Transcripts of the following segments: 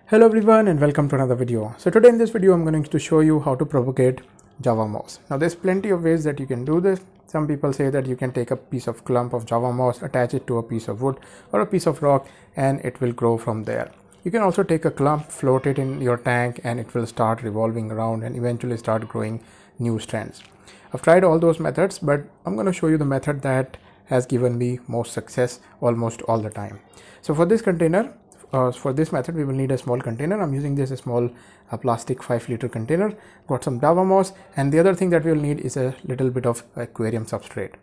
Hello everyone and welcome to another video. So today in this video I'm going to show you how to propagate Java moss. Now there's plenty of ways that you can do this. Some people say that you can take a piece of clump of Java moss, attach it to a piece of wood or a piece of rock and it will grow from there. You can also take a clump, float it in your tank and it will start revolving around and eventually start growing new strands. I've tried all those methods, but I'm going to show you the method that has given me most success almost all the time. So for this container, for this method we will need a small container. I'm using this small plastic 5-liter container. Got some Java moss, and the other thing that we will need is a little bit of aquarium substrate.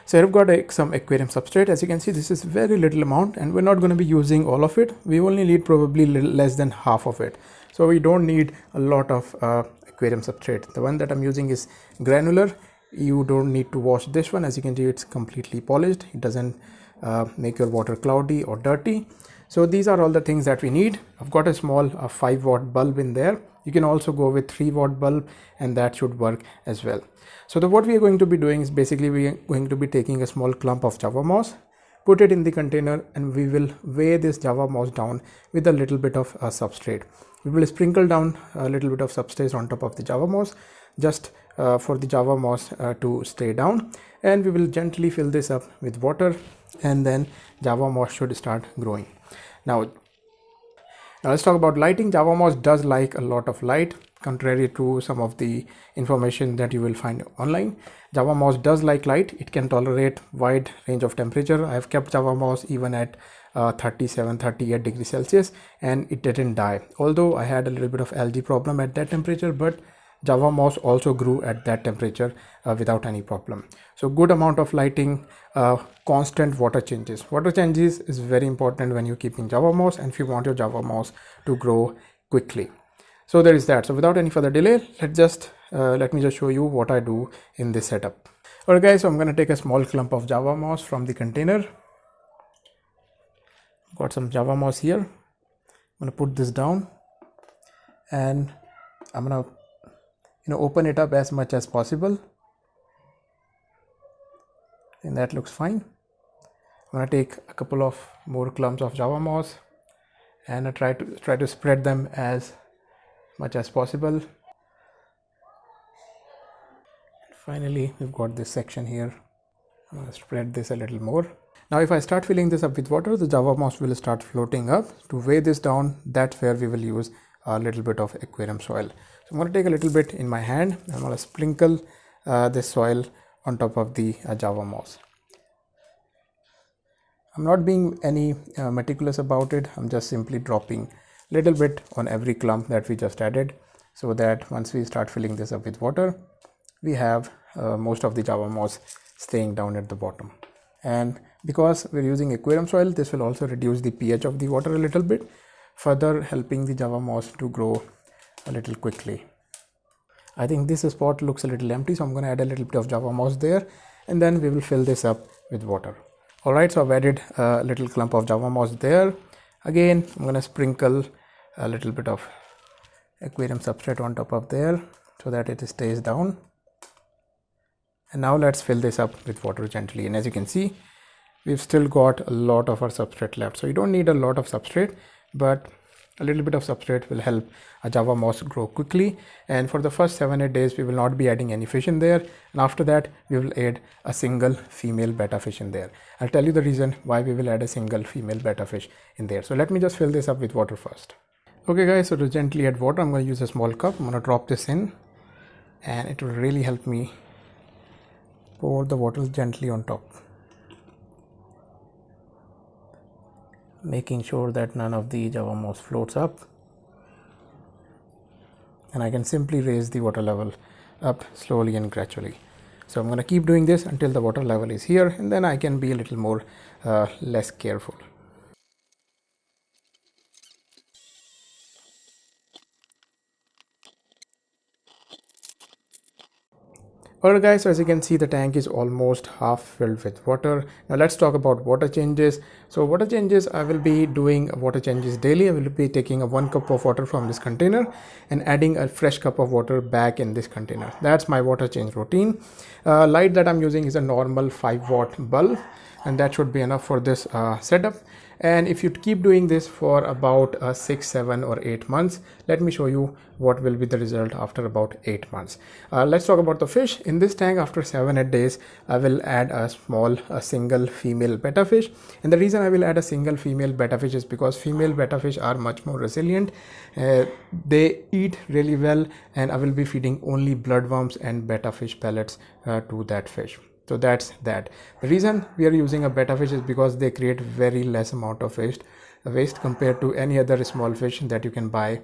So I've got some aquarium substrate. As you can see, this is very little amount and we're not going to be using all of it. We only need probably less than half of it, so we don't need a lot of aquarium substrate. The one that I'm using is granular. You don't need to wash this one. As you can see, it's completely polished. It doesn't make your water cloudy or dirty. So these are all the things that we need. I've got a small 5-watt bulb in there. You can also go with 3-watt bulb and that should work as well. So what we are going to be doing is basically we are going to be taking a small clump of Java moss, put it in the container, and we will weigh this Java moss down with a little bit of substrate. We will sprinkle down a little bit of substrate on top of the Java moss, just for the Java moss to stay down, and we will gently fill this up with water, and then Java moss should start growing. Now let's talk about lighting. Java moss does like a lot of light, contrary to some of the information that you will find online. Java moss does like light. It can tolerate wide range of temperature. I have kept Java moss even at 38 degrees Celsius and it didn't die. Although I had a little bit of algae problem at that temperature, but Java moss also grew at that temperature without any problem. So good amount of lighting, constant water changes. Water changes is very important when you're keeping Java moss and if you want your Java moss to grow quickly. So there is that. So without any further delay, let me just show you what I do in this setup. Alright guys, so I'm going to take a small clump of Java moss from the container. Got some Java moss here. I'm going to put this down and I'm going to open it up as much as possible, and that looks fine. I'm going to take a couple of more clumps of Java moss and I try to spread them as much as possible. And finally, we've got this section here. I'm going to spread this a little more. Now if I start filling this up with water, the Java moss will start floating up. To weigh this down, that's where we will use a little bit of aquarium soil. So I'm going to take a little bit in my hand. I'm going to sprinkle this soil on top of the Java moss. I'm not being any meticulous about it. I'm just simply dropping a little bit on every clump that we just added, so that once we start filling this up with water, we have most of the Java moss staying down at the bottom. And because we're using aquarium soil, this will also reduce the pH of the water a little bit, further helping the Java moss to grow a little quickly. I think this spot looks a little empty, so I'm going to add a little bit of Java moss there and then we will fill this up with water. Alright, so I've added a little clump of Java moss there. Again, I'm going to sprinkle a little bit of aquarium substrate on top of there so that it stays down. And now let's fill this up with water gently, and as you can see, we've still got a lot of our substrate left. So you don't need a lot of substrate, but a little bit of substrate will help a Java moss grow quickly. And for the first 7-8 days we will not be adding any fish in there, and after that we will add a single female betta fish in there. I'll tell you the reason why we will add a single female betta fish in there. So let me just fill this up with water first. Okay guys, so to gently add water, I'm going to use a small cup. I'm going to drop this in and it will really help me pour the water gently on top, making sure that none of the Java moss floats up, and I can simply raise the water level up slowly and gradually. So I'm going to keep doing this until the water level is here, and then I can be a little more less careful. Alright guys, so as you can see, the tank is almost half filled with water. Now let's talk about water changes. So water changes, I will be doing water changes daily. I will be taking 1 cup of water from this container and adding a fresh cup of water back in this container. That's my water change routine. Light that I'm using is a normal 5-watt bulb, and that should be enough for this setup. And if you keep doing this for about 6, 7 or 8 months, let me show you what will be the result after about 8 months. Let's talk about the fish. In this tank, after 7-8 days, I will add a single female betta fish. And the reason I will add a single female betta fish is because female betta fish are much more resilient. They eat really well, and I will be feeding only bloodworms and betta fish pellets to that fish. So that's that. The reason we are using a betta fish is because they create very less amount of waste compared to any other small fish that you can buy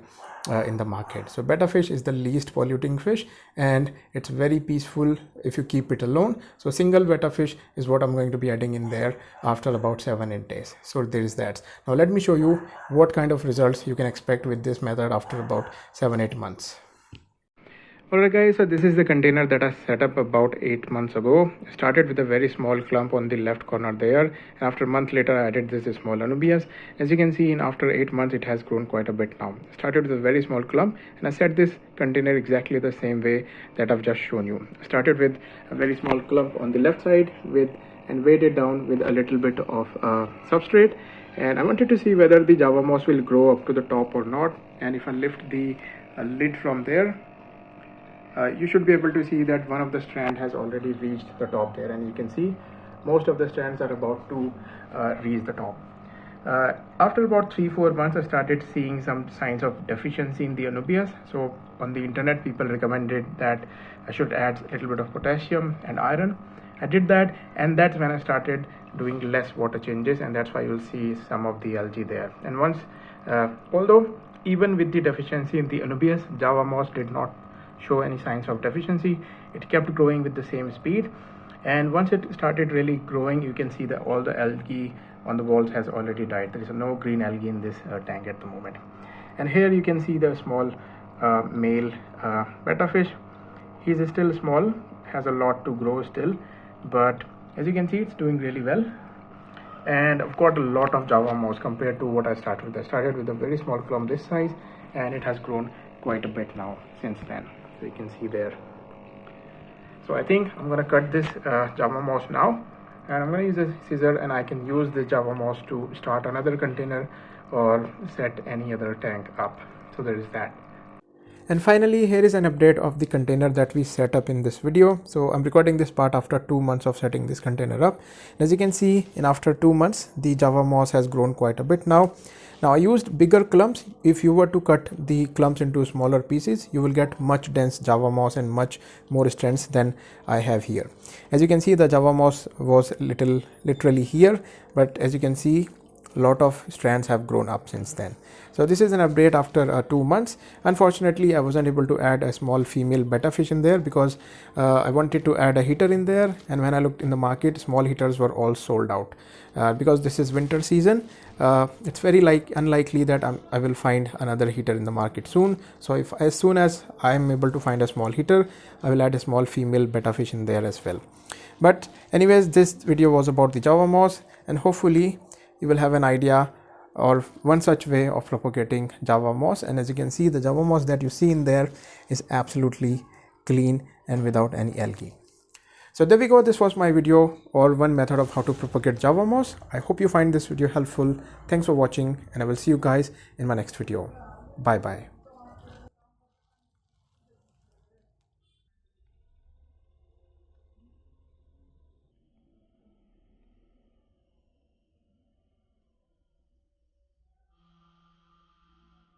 in the market. So betta fish is the least polluting fish, and it's very peaceful if you keep it alone. So single betta fish is what I'm going to be adding in there after about 7-8 days. So there is that. Now let me show you what kind of results you can expect with this method after about 7-8 months. Alright guys, so this is the container that I set up about 8 months ago. I started with a very small clump on the left corner there, and after a month later I added this small anubias. As you can see, in after 8 months it has grown quite a bit now. I started with a very small clump, and I set this container exactly the same way that I've just shown you. I started with a very small clump on the left side and weighed it down with a little bit of substrate, and I wanted to see whether the java moss will grow up to the top or not. And if I lift the lid from there, you should be able to see that one of the strands has already reached the top there, and you can see most of the strands are about to reach the top. After about 3-4 months, I started seeing some signs of deficiency in the anubias. So on the internet, people recommended that I should add a little bit of potassium and iron. I did that, and that's when I started doing less water changes, and that's why you'll see some of the algae there. And once, although even with the deficiency in the anubias, java moss did not show any signs of deficiency. It kept growing with the same speed, and once it started really growing, you can see that all the algae on the walls has already died. There is no green algae in this tank at the moment. And here you can see the small male betta fish. He's still small, has a lot to grow still, but as you can see, it's doing really well. And I've got a lot of java moss compared to what I started with. I started with a very small clump this size, and it has grown quite a bit now since then. So you can see there. So I think I'm going to cut this java moss now, and I'm going to use a scissor, and I can use the java moss to start another container or set any other tank up. So there is that. And finally, here is an update of the container that we set up in this video. So I'm recording this part after 2 months of setting this container up. As you can see, in after 2 months, the java moss has grown quite a bit now. Now I used bigger clumps. If you were to cut the clumps into smaller pieces, you will get much dense java moss and much more strands than I have here. As you can see, the java moss was literally here, but as you can see, a lot of strands have grown up since then. So this is an update after 2 months. Unfortunately, I wasn't able to add a small female betta fish in there because I wanted to add a heater in there, and when I looked in the market, small heaters were all sold out. Because this is winter season, it's very unlikely that I will find another heater in the market soon. So as soon as I am able to find a small heater, I will add a small female betta fish in there as well. But anyways, this video was about the java moss, and hopefully you will have an idea or one such way of propagating java moss. And as you can see, the java moss that you see in there is absolutely clean and without any algae. So there we go. This was my video, or one method of how to propagate java moss. I hope you find this video helpful. Thanks for watching, and I will see you guys in my next video. Bye bye.